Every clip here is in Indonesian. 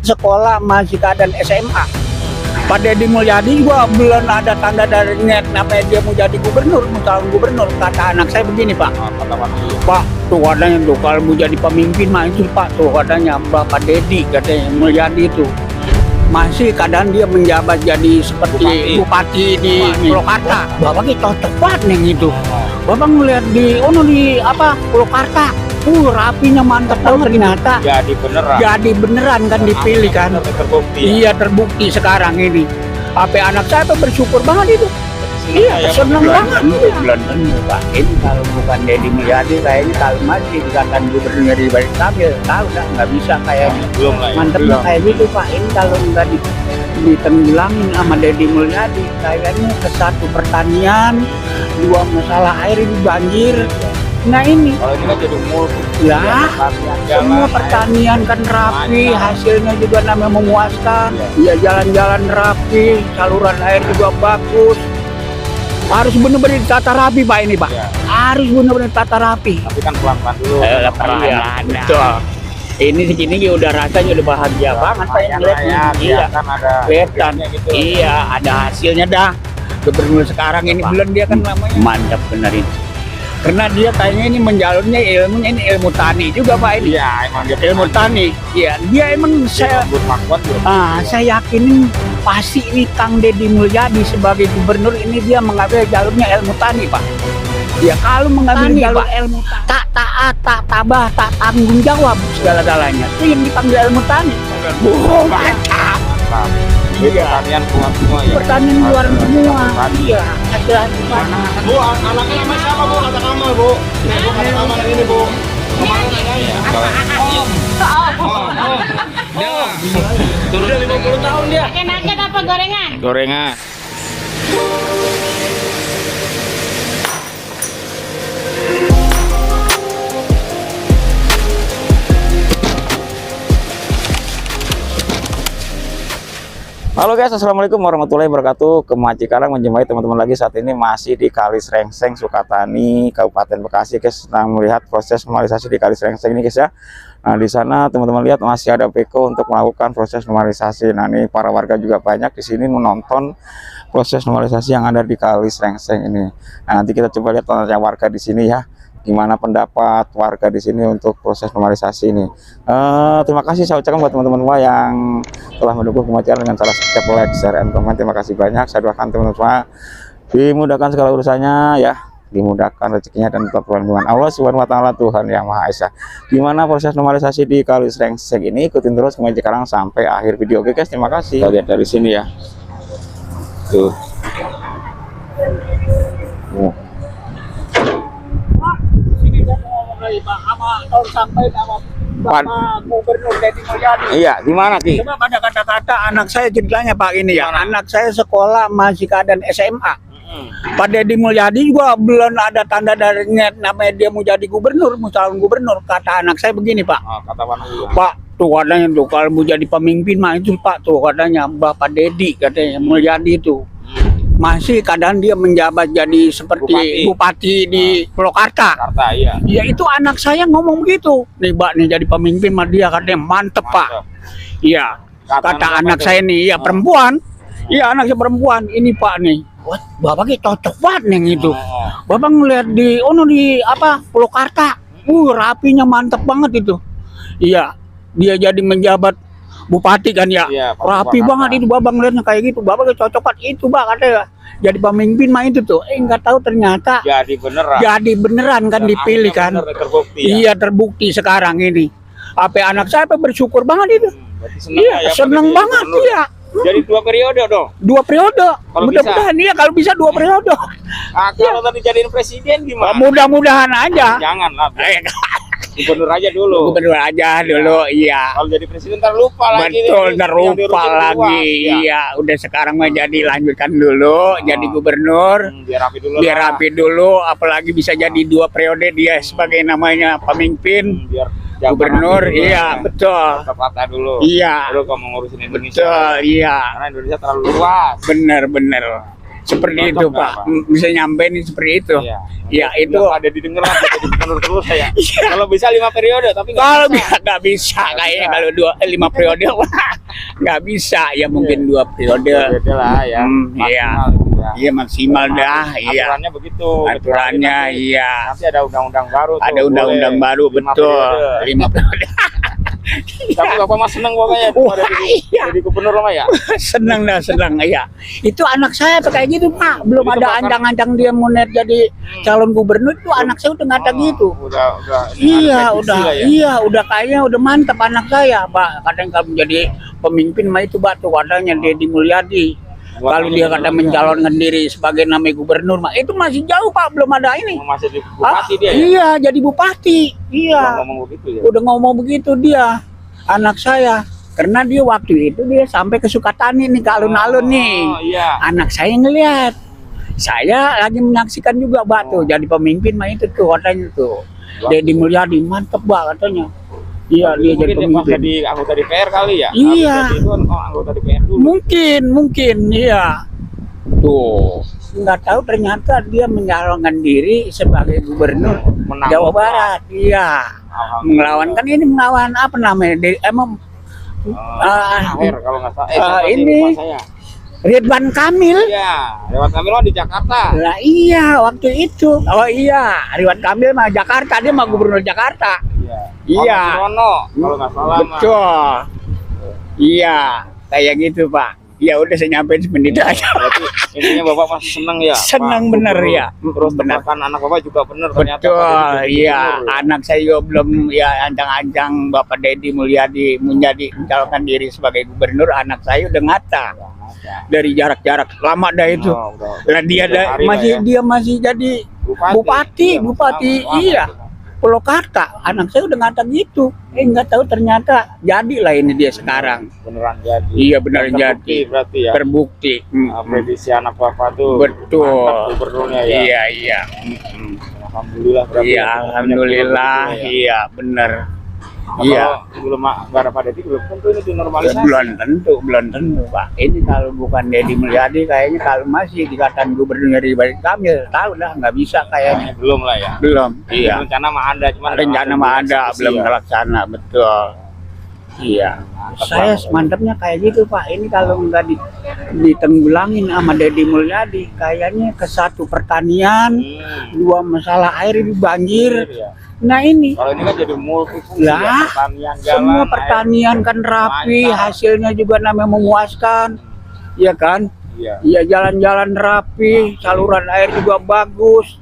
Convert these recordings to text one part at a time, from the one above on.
sekolah masih keadaan SMA. Pak Deddy Mulyadi juga belum ada tanda dari net namanya dia mau jadi gubernur, mau calon gubernur. Kata anak saya begini, Pak. Pak, tuh katanya tuh kalau mau jadi pemimpin mah itu Pak, tuh katanya Bapak Deddy katanya Mulyadi itu masih keadaan dia menjabat jadi seperti bupati di Purwakarta. Bapak kita cocok banget nih gitu. Bapak ngeliat di Purwakarta. Rapinya mantap banget ternyata. Jadi beneran kan dipilih kan. Iya terbukti sekarang ini. Apa anak saya tuh bersyukur banget itu. Iya seneng banget. Bulan Pak ini kalau bukan Deddy Mulyadi kayaknya kalau masih dikatakan gubernur di balik tabel tahu nggak bisa kayaknya. Mantepnya kayak gitu Pak. Ini kalau nggak ditenggelangin sama Deddy Mulyadi kayaknya ke satu pertanian, dua masalah air ini banjir. Nah ini kalau ini kan jadi multi ya semua pertanian kan rapi, hasilnya juga namanya memuaskan. Ya jalan-jalan rapi, saluran air juga bagus. Harus benar-benar tata rapi Pak ini Pak. Harus benar-benar tata rapi. Tapi kan pelan-pelan dulu. Pelan-pelan. Betul. Ini segini udah rasanya udah bahagia banget Pak yang lihat. Iya. Kelihatan. Gitu. Iya, ada hasilnya dah. Gubernur sekarang ini bulan dia kan namanya. Mantap benar ini. Karena dia kayaknya ini menjalurnya ilmunya ini ilmu tani juga Pak ini. Iya, emang dia ilmu tani. Iya, dia emang saya yakin pasti ini Kang Deddy Mulyadi sebagai gubernur ini dia mengambil jalurnya ilmu tani Pak. Ya kalau mengambil jalur ilmu tani, tak taat, tak tabah, tak tanggung jawab segala-galanya. Itu yang dipanggil ilmu tani. Mantap. Iya. Pertanian keluar semua ya. Pertanian keluar semua. Iya. Ada Bu, anaknya nama siapa Bu? Kata Kamal Bu. Bu kata Kamal ini Bu. Kemarin ada ya. Sudah 50 tahun dia. Pakai nugget apa gorengan? Gorengan. Halo guys, assalamualaikum warahmatullahi wabarakatuh. Kemaci Karang menjumpai teman-teman lagi saat ini masih di Kali Srengseng, Sukatani, Kabupaten Bekasi. Guys, sedang melihat proses normalisasi di Kali Srengseng ini guys ya. Nah di sana teman-teman lihat masih ada beko untuk melakukan proses normalisasi. Nah ini para warga juga banyak di sini menonton proses normalisasi yang ada di Kali Srengseng ini. Nah nanti kita coba lihat tanya warga di sini ya. Gimana pendapat warga di sini untuk proses normalisasi ini. Terima kasih saya ucapkan buat teman-teman semua yang telah mendukung Kemaci Karang dengan cara subscribe, like, share, and comment. Terima kasih banyak. Saya doakan teman-teman semua dimudahkan segala urusannya ya, dimudahkan rezekinya dan tetap perlindungan Allah Subhanahu wa taala Tuhan Yang Maha Esa. Gimana proses normalisasi di Kali Srengseng ini? Ikutin terus Kemaci Karang sampai akhir video. Oke guys, terima kasih. Kita lihat dari sini ya. Tuh. sampai sama Bapak Gubernur Deddy Mulyadi. Iya, gimana Ki? Coba pada kata-kata anak saya ceritanya Pak ini ya. Anak saya sekolah masih keadaan SMA. Pak Deddy Mulyadi juga belum ada tanda dari net namanya dia mau jadi gubernur, mau calon gubernur. Kata anak saya begini Pak. Pak, tuh katanya tuh kalau mau jadi pemimpin mah itu Pak, tuh katanya Bapak Deddy katanya Mulyadi itu masih keadaan dia menjabat jadi seperti bupati di Purwakarta. Iya. Ya itu anak saya ngomong begitu. Nih Pak nih jadi pemimpin mah dia katanya mantep Pak. Iya. Kata anak saya nih ya perempuan. Iya anak saya perempuan. Ini Pak nih. Wah, Bapak kita cocok banget nih gitu. Bapak ngeliat di Purwakarta. Rapinya mantep banget itu. Iya. Dia jadi menjabat bupati kan ya, rapi banget itu Bapak ngeliatnya kayak gitu. Bapak kecocokan itu Pak katanya jadi pemimpin mah itu tuh. Nggak tahu ternyata jadi beneran kan dipilih kan. Iya terbukti sekarang ini. Apa anak saya bersyukur banget itu. Iya seneng banget ya. Jadi 2 periode dong. 2 periode. Mudah-mudahan iya kalau bisa 2 periode. Kalau tadi jadiin presiden gimana? Mudah-mudahan aja. Jangan lah. Gubernur aja dulu. Gubernur aja dulu, iya. Kalau jadi presiden ntar lupa lagi. Betul, ntar lupa lagi. Iya, udah sekarang mah jadi lanjutkan dulu, jadi gubernur. Biar rapi dulu. Biar rapi dulu, apalagi bisa jadi 2 periode dia sebagai namanya pemimpin. Biar gubernur, iya betul. Tepatnya dulu. Iya. Dulu kamu ngurusin Indonesia. Betul, iya. Karena Indonesia terlalu luas. Bener. Seperti Cocok itu nggak, Pak. Pak? Bisa nyampein seperti itu. Iya. Ya itu Nggak ada didengar lah jadi gubernur terus saya. Kalau bisa 5 periode tapi nggak kalau bisa. nggak bisa kayaknya bisa. kalau 5 periode wah, nggak bisa ya mungkin 2 periode. Beda lah ya. Iya. Maksimal gitu ya. Iya maksimal dah, iya. Aturannya begitu. Aturannya Nanti- iya. Nanti ada undang-undang baru tuh. Ada undang-undang boleh. baru 5 betul. periode. 5 periode. Tapi Bapak mah seneng pokoknya Wah, ada iya. jadi gubernur mah ya. Senang dah, senang ya. Itu anak saya tuh kayak gitu Pak. Belum Jadi ada kebakar- ancang-ancang dia mau net jadi calon gubernur itu anak saya udah ngata gitu. Udah Iya, ada udah, prediksi lah ya. iya, udah kayaknya udah mantap anak saya, Pak. Kadang kalau menjadi pemimpin mah itu, Pak, tuh katanya Deddy Mulyadi. Kalau dia kata mencalonkan diri sebagai namanya gubernur, mah itu masih jauh, Pak, belum ada ini. Masih di Ah, bupati dia ya. iya, jadi bupati. Udah Iya, ngomong begitu ya. udah ngomong begitu dia, anak saya. Karena dia waktu itu dia sampai ke Sukatani nih, ke alun-alun nih. Oh iya. Anak saya ngelihat. Saya lagi menyaksikan juga, Pak, tuh jadi pemimpin mah itu tuh katanya tuh. Deddy Mulyadi mantep, Pak, katanya. Iya, dia jadi Mungkin dia pas pemimpin. jadi anggota DPR kali ya. Iya. Habis jadi itu kan anggota DPR dulu. Mungkin, iya. Tuh, nggak tahu ternyata dia mencalonkan diri sebagai gubernur Menang. Jawa Barat. Iya, Alhamdulillah. melawan kan ini melawan apa namanya? Emang Akhir kalau nggak salah. Siapa sih? ini. Lupa saya. Ridwan Kamil. Iya, lewat Kamil mah di Jakarta. Lah iya, waktu itu. Oh iya, Ridwan Kamil mah Jakarta, dia mah gubernur Jakarta. Iya. Iya. Pak Surono, kalau nggak salah mah. Betul. Iya, kayak gitu, Pak. Ya udah saya nyampein semenit aja. Berarti intinya Bapak masih seneng ya. Seneng Pak bener Gubernur. ya. Terus Bener. tebakan anak Bapak juga bener ternyata. Pak Betul, Deddy iya. gubernur. Anak saya juga belum ya ancang-ancang Bapak Deddy Mulyadi menjadi mencalonkan diri sebagai gubernur. Anak saya udah ngata dari jarak-jarak lama dah itu. Oh, udah. Lah dia Tiga hari lah masih ya. dia masih jadi bupati, Lama, iya. lama. Purwakarta. Anak saya udah ngata gitu. Nggak tahu ternyata jadilah ini dia sekarang. Beneran jadi. Iya benar Dan terbukti jadi. berarti ya. Terbukti. Prediksi anak Bapak tuh. Betul. Mantap gubernurnya ya. Iya, iya. Alhamdulillah berarti. Iya, ya. alhamdulillah. Punya gubernur ya. Iya, benar. Kalau Iya. belum nggak ada Pak Deddy belum tentu ini dinormalisasi. Belum tentu, Pak. Ini kalau bukan Deddy Mulyadi kayaknya kalau masih dikatakan gubernur Ridwan Kamil, tahu lah nggak bisa kayaknya. Belum lah ya. Belum. Iya. Rencana mah ada, cuman Rencana mah ada, belum ya. terlaksana, betul. Iya. Saya mantapnya kayak gitu, Pak. Ini kalau nggak ditenggulangin sama Deddy Mulyadi, kayaknya ke satu pertanian, dua masalah air ini banjir. Ya. Nah ini Kalau ini kan jadi multifungsi Lah, ya, pertanian jalan. semua air. pertanian kan rapi, lancar. hasilnya juga namanya memuaskan, ya kan? Iya. Iya jalan-jalan rapi, saluran air juga bagus.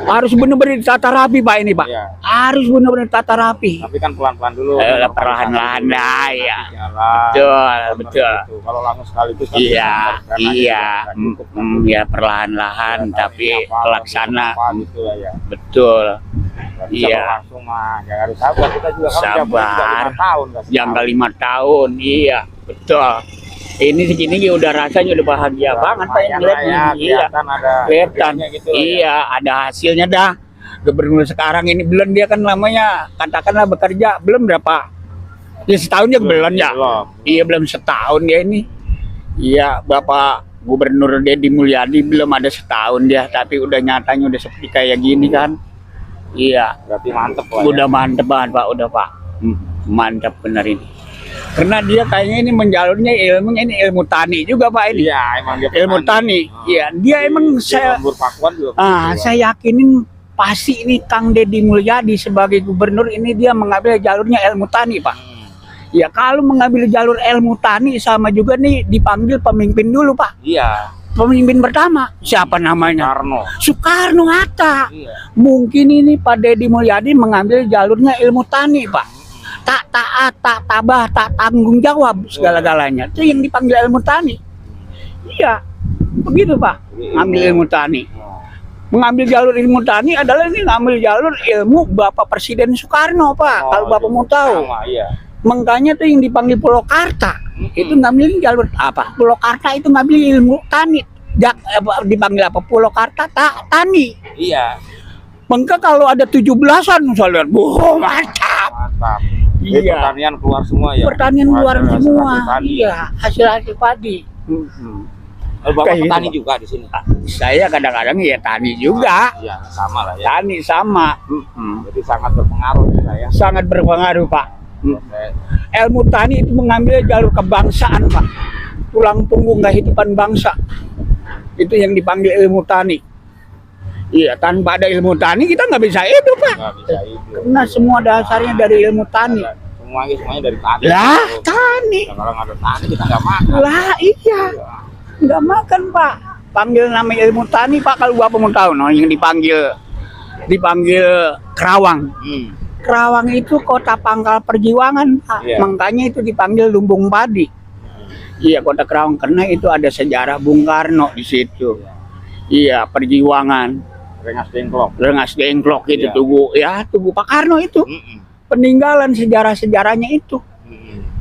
Harus benar-benar ditata rapi, Pak, ini, Pak. Iya. Harus benar-benar ditata rapi. Tapi kan pelan-pelan dulu. Perlahan-lahan lah, ya. Jalan. Betul, Bener betul. gitu. Kalau langsung sekaligus kan Iya, karena iya, nggak cukup, kan. ya perlahan-lahan, Ya, tapi apa, pelaksana, apa gitu lah ya. betul. Nggak bisa Iya. kalau langsung mah ya harus sabar, kita juga kan udah Sabar. 5 tahun kan. Jangka 5 tahun, iya, betul. Ini segini udah rasanya udah bahagia banget, Pak, yang lihat ya, nih. Iya, kelihatan ada kelihatan. hasilnya gitu lah ya. Iya, ada hasilnya dah. Gubernur sekarang ini belum dia kan namanya katakanlah bekerja belum berapa? Ya setahun ya belum ya. Belum. Iya belum setahun dia ini. Iya, Bapak Gubernur Deddy Mulyadi belum ada setahun dia, tapi udah nyatanya udah seperti kayak gini kan. Iya, Berarti mantep lah udah mantep banget, Pak, udah, Pak. Mantap bener ini. Karena dia kayaknya ini menjalurnya ilmunya ini ilmu tani juga, Pak, ya. ini. Iya, emang dia Ilmu tani. Iya, dia emang saya lembur Pakuan juga. saya yakinin pasti ini Kang Deddy Mulyadi sebagai gubernur ini dia mengambil jalurnya ilmu tani, Pak. Ya kalau mengambil jalur ilmu tani sama juga nih dipanggil pemimpin dulu, Pak. Iya. Pemimpin pertama siapa namanya? Karno. Soekarno Hatta. Iya. Mungkin ini Pak Deddy Mulyadi mengambil jalurnya ilmu tani, Pak. Tak taat, tak tabah, tak tanggung jawab segala-galanya. Itu yang dipanggil ilmu tani. Iya, begitu, Pak. Ngambil ilmu tani. Mengambil jalur ilmu tani adalah ini ngambil jalur ilmu Bapak Presiden Soekarno, Pak. Kalau Bapak mau tahu. Sama, iya. Makanya tuh yang dipanggil Purwakarta. Itu ngambil jalur apa? Purwakarta itu ngambil ilmu tani. Dipanggil apa? Purwakarta tani. Iya. Maka kalau ada 17-an saya lihat, mantap. Mantap. Iya. Pertanian keluar semua ya. Pertanian keluar Hasil semua. tani. Iya, hasil padi. Bapak Kayak gitu, petani Pak. juga di sini. Saya kadang-kadang ya tani juga. Iya, sama lah ya. Tani sama. Jadi sangat berpengaruh ya, ya. Sangat berpengaruh, Pak. Oke. Ilmu tani itu mengambil jalur kebangsaan, Pak. Tulang punggung kehidupan bangsa. Itu yang dipanggil ilmu tani. Iya, tanpa ada ilmu tani kita nggak bisa hidup, Pak. Nggak bisa hidup. Karena semua dasarnya dari ilmu tani. Semuanya dari tani. Lah, tani. Nah, kalau nggak ada tani kita nggak makan. Lah, iya. Nggak makan, Pak. Panggil nama ilmu tani, Pak. Kalau Bapak mau tahu, no, yang dipanggil Kerawang. Kerawang itu kota pangkal perjuangan, Pak. Iya. Makanya itu dipanggil lumbung padi. Iya, kota Kerawang karena itu ada sejarah Bung Karno di situ. Iya, perjuangan. Rengas Dengklok itu Iya. Tugu Pak Karno itu. Peninggalan sejarah-sejarahnya itu.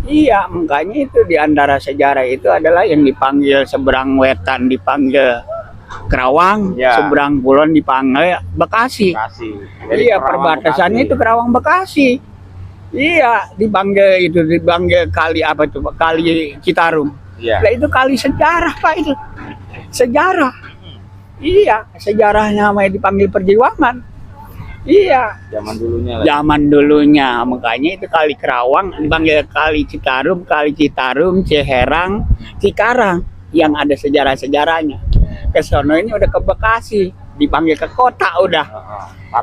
Iya, makanya itu di antara sejarah itu adalah yang dipanggil seberang wetan dipanggil Kerawang, Ya. seberang kulon dipanggil Bekasi. Iya, perbatasannya itu Kerawang Bekasi. Iya, dipanggil kali apa itu, Pak? Kali Citarum. Iya. Lah itu kali sejarah, Pak, itu. Sejarah. Iya, sejarahnya namanya dipanggil perjuangan. Iya, Zaman dulunya lah. zaman dulunya. Makanya itu kali Kerawang dipanggil kali Citarum, Ciherang, Cikarang yang ada sejarah-sejarahnya. Ke sono ini udah ke Bekasi, dipanggil ke kota udah.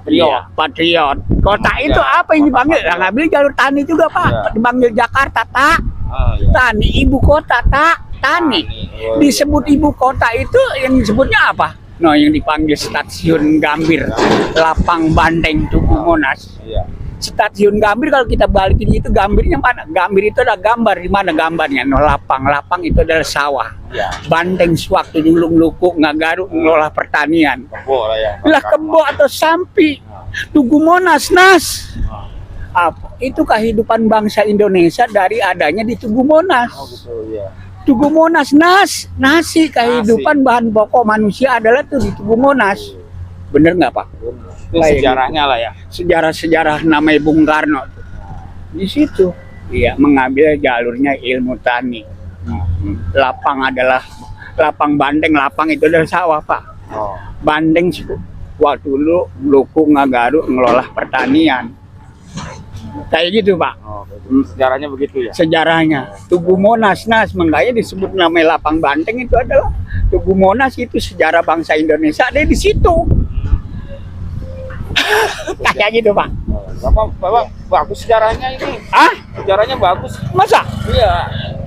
Iya, Patriot. Kota itu apa yang dipanggil? Lah ngambil jalur tani juga, Pak. Iya. Dipanggil Jakarta, tak? Iya. Tani ibu kota, tak? Tani. Disebut ibu kota itu yang disebutnya apa? No, yang dipanggil Stasiun Gambir, Lapang Banteng, Tugu Monas. Iya. Stasiun Gambir kalau kita balikin itu Gambirnya mana? Gambir itu ada gambar, di mana gambarnya? No, lapang itu adalah sawah. Iya. Banteng sewaktu dulu Luku Ngagaru ngelola pertanian. Kebo lah ya. Lah kebo atau sampi. Tugu Monas, Nas. Apa? Itu kehidupan bangsa Indonesia dari adanya di Tugu Monas. Oh gitu ya. Tugu Monas, Nas. Nasi, kehidupan bahan pokok manusia adalah tuh di Tugu Monas. Bener nggak, Pak? Itu sejarahnya lah ya. Sejarah-sejarah namanya Bung Karno tuh. Di situ. Iya, mengambil jalurnya ilmu tani. Lapang adalah lapang Banteng, lapang itu adalah sawah, Pak. Oh. Banteng waktu dulu Luku Ngagaru ngelola pertanian. Kayak gitu, Pak. Oh, betul. Sejarahnya begitu ya. Sejarahnya Tugu Monas, Nas, makanya disebut namanya Lapang Banteng itu adalah Tugu Monas itu sejarah bangsa Indonesia ada di situ. Kayak gitu, Pak. Bapak bagus sejarahnya ini. Ah, Sejarahnya bagus. masa? Iya.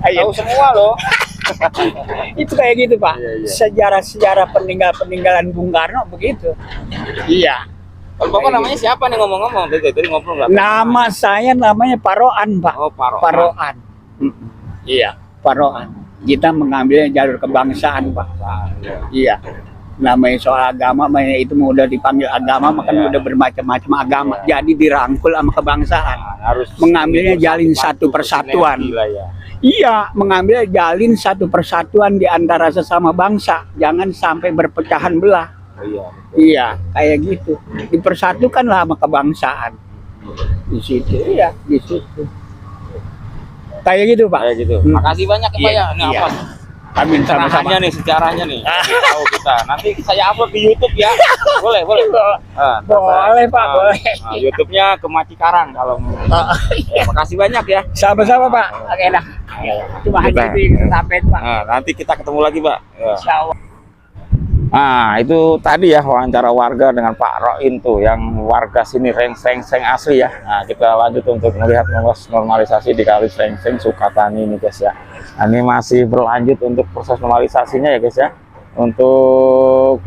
Ayo. Tahu semua loh. Itu kayak gitu, Pak. Iya, iya. Sejarah-sejarah peninggalan Bung Karno begitu. Iya. Kalau Bapak namanya siapa nih ngomong-ngomong? Tadi ngobrol nggak? Nama saya namanya Paroan, Pak. Oh, Paroan. Paroan. Iya, Paroan. Kita mengambil jalur kebangsaan, Pak. Iya. Namanya soal agama, itu udah dipanggil agama, makanya udah bermacam-macam agama. Jadi dirangkul sama kebangsaan. Harus Mengambilnya jalin satu persatuan. Gila ya. Iya, mengambil jalin satu persatuan di antara sesama bangsa. Jangan sampai berpecahan belah. Oh, iya. Iya, kayak gitu. Dipersatukanlah sama kebangsaan. Di situ, iya, di situ. Kayak gitu, Pak. Kayak gitu. Makasih banyak ya, Pak ya. Ini Iya. apa? Amin, sama-sama. Sejarahnya nih, sejarahnya nih. Tahu kita. Nanti saya upload di YouTube ya. Boleh. Boleh, Pak, boleh. Nah, YouTube-nya Kemaci Karang kalau mau. Ya, makasih banyak ya. Sama-sama, Pak. Oke dah. Cuma hanya di sampai, Pak. Nah, nanti kita ketemu lagi, Pak. Ya. Insya Allah. Nah, itu tadi ya wawancara warga dengan Pak Roin tuh, yang warga sini Rengseng asli ya. Nah, kita lanjut untuk melihat normalisasi di Kali Rengseng Sukatani ini, guys ya. Nah, ini masih berlanjut untuk proses normalisasinya ya, guys ya. Untuk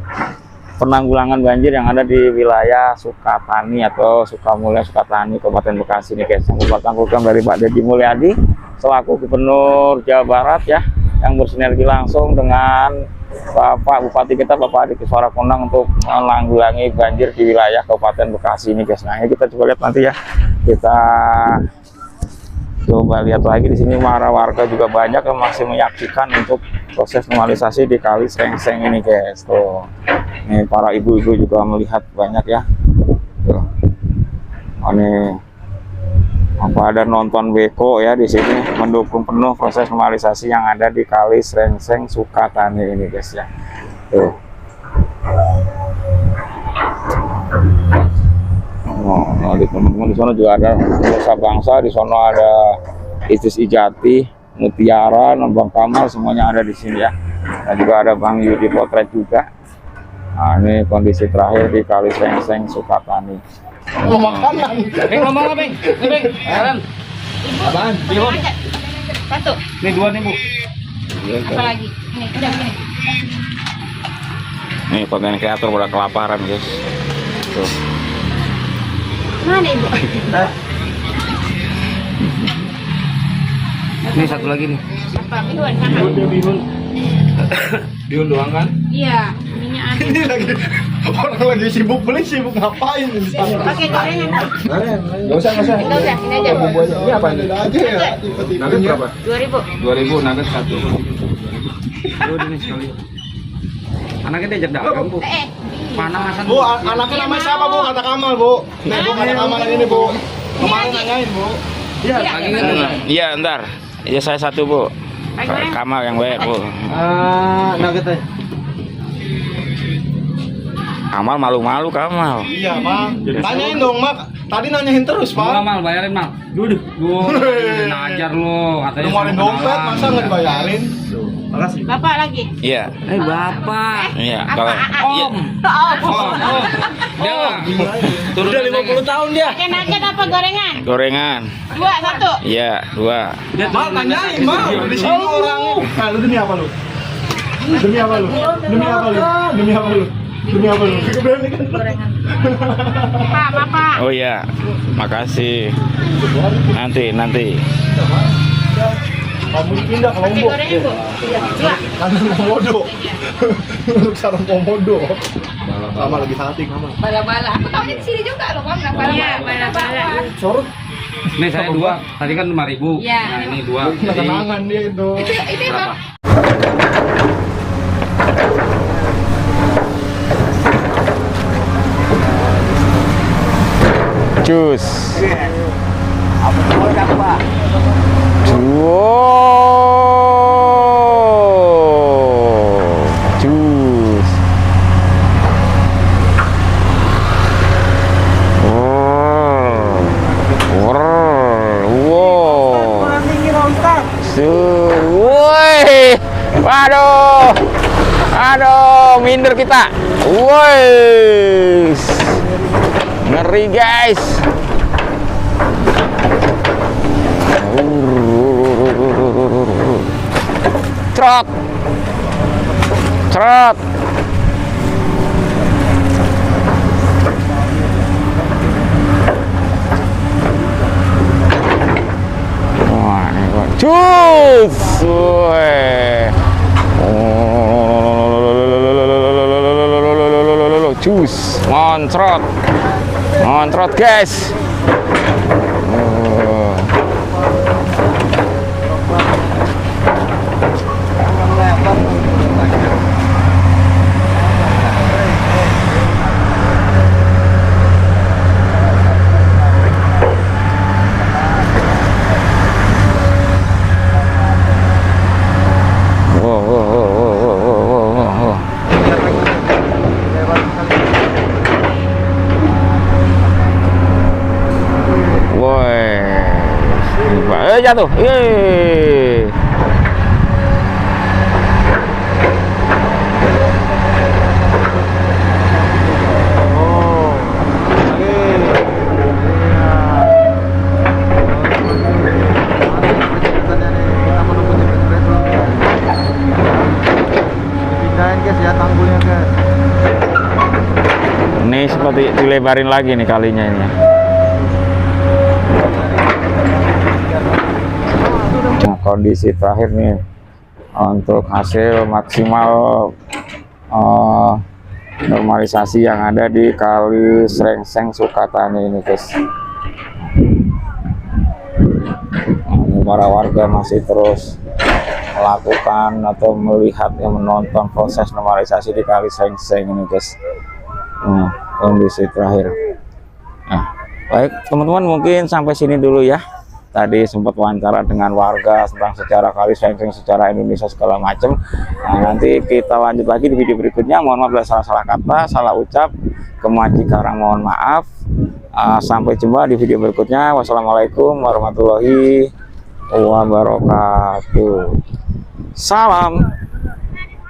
penanggulangan banjir yang ada di wilayah Sukatani atau Sukamulya Sukatani Kabupaten Bekasi ini, guys. Yang dilakukan dari Pak Deddy Mulyadi selaku Gubernur Jawa Barat ya, yang bersinergi langsung dengan Bapak Bupati kita, Bapak Adi Kiswara Kondang, untuk menanggulangi banjir di wilayah Kabupaten Bekasi ini, guys. Nah, ini kita coba lihat nanti ya. Kita coba lihat lagi di sini, warga juga banyak yang masih menyaksikan untuk proses normalisasi di Kali Rengseng ini, guys. Tuh, ini para ibu-ibu juga melihat banyak ya. Tuh. Oh, ini pada nonton beko ya di sini, mendukung penuh proses normalisasi yang ada di Kali Srengseng Sukatani ini guys ya. Tuh. Oh, di teman-teman di sana juga ada Nusa Bangsa, di sana ada Isis Ijati, Mutiara, Bang Kamal, semuanya ada di sini ya. Dan juga ada Bang Yudi Potret juga. Nah, ini kondisi terakhir di Kali Srengseng Sukatani. Makanan. Ngomong apa, Bang? Nih, Bang. Jalan. Apaan? Bihun. Satu. Nih 2 nih, Bu. Apa lagi? Ini, udah ini. Nih konten kreator udah kelaparan guys. Tuh. Mana Ibu? Nih satu lagi nih. Apa? Bihun sama? Bihun. Bihun doang kan? Iya, minyak ada. Ini lagi orang lagi sibuk beli, sibuk ngapain di sana? Pakai gorengan. Enggak usah, enggak usah. Enggak usah, ini aja. Bumbu aja. Ini apa ini? Aja ya, tipe-tipe. Nugget berapa? 2000. 2000 nugget 1. Udah nih sekali. Anaknya diajak dagang, Bu. Panasan. Bu, anaknya namanya siapa, Bu? Kata Kamal, Bu. Nih, Bu, kata Kamal yang ini, Bu. Kemarin nanyain, Bu. Iya, Lagi kan? Iya ntar. Iya saya satu Bu. Pakai gorengan. Kamal yang bayar Bu. Nuggetnya. Kamal malu-malu Kamal. Iya, Mak. Tanyain dong, Mak. Tadi nanyain terus, Pak. Pak. Mal, bayarin, Mal. Duduk. Gua ngajar lo, katanya. Ngeluarin dompet, masa nggak dibayarin? Makasih. Bapak lagi. Iya. Bapak. Iya, kalau iya. Om. Dia turun udah 50 tahun dia. Pakai nugget apa gorengan? Gorengan. 2, 1. Iya, 2. Dia Mak, tanyain, Mak. Di sini orangnya. Nah, lu demi apa lu? Demi apa lu? Demi apa lu? Demi apa lu? Demi apa lu? Berani kan? Gorengan. Pak, Bapak. Oh iya. Makasih. Nanti. Kamu pindah ke Pakai Lombok. gorengan, Bu. 2. Kanan Komodo. Untuk sarung Komodo. Sama lagi hunting sama. Bala-bala. Aku tahunya di sini juga loh, Bang. Iya, bala-bala. Sorot. Nih saya 2. Tadi kan 5.000. Iya. Nah, ini 2. Kenangan dia itu. Itu, Bang. Jus. Jus. Woi, aduh, minder kita. Woi, ngeri guys. Trot. Wah, ini kok cus. Cus. Moncrot guys. Jatuh. Yeay. Ini seperti dilebarin lagi nih kalinya ini. Nah, kondisi terakhir nih untuk hasil maksimal normalisasi yang ada di Kali Srengseng Sukatani ini guys. Nah, para warga masih terus melakukan atau melihat yang menonton proses normalisasi di Kali Srengseng ini guys. Nah, kondisi terakhir. Nah, Baik teman-teman, mungkin sampai sini dulu ya. Tadi sempat wawancara dengan warga tentang sejarah Kali Srengseng, secara Indonesia segala macam. Nah, nanti kita lanjut lagi di video berikutnya. Mohon maaf bila salah kata, salah ucap. Kemaji Karang mohon maaf. Sampai jumpa di video berikutnya. Wassalamualaikum warahmatullahi wabarakatuh. Salam.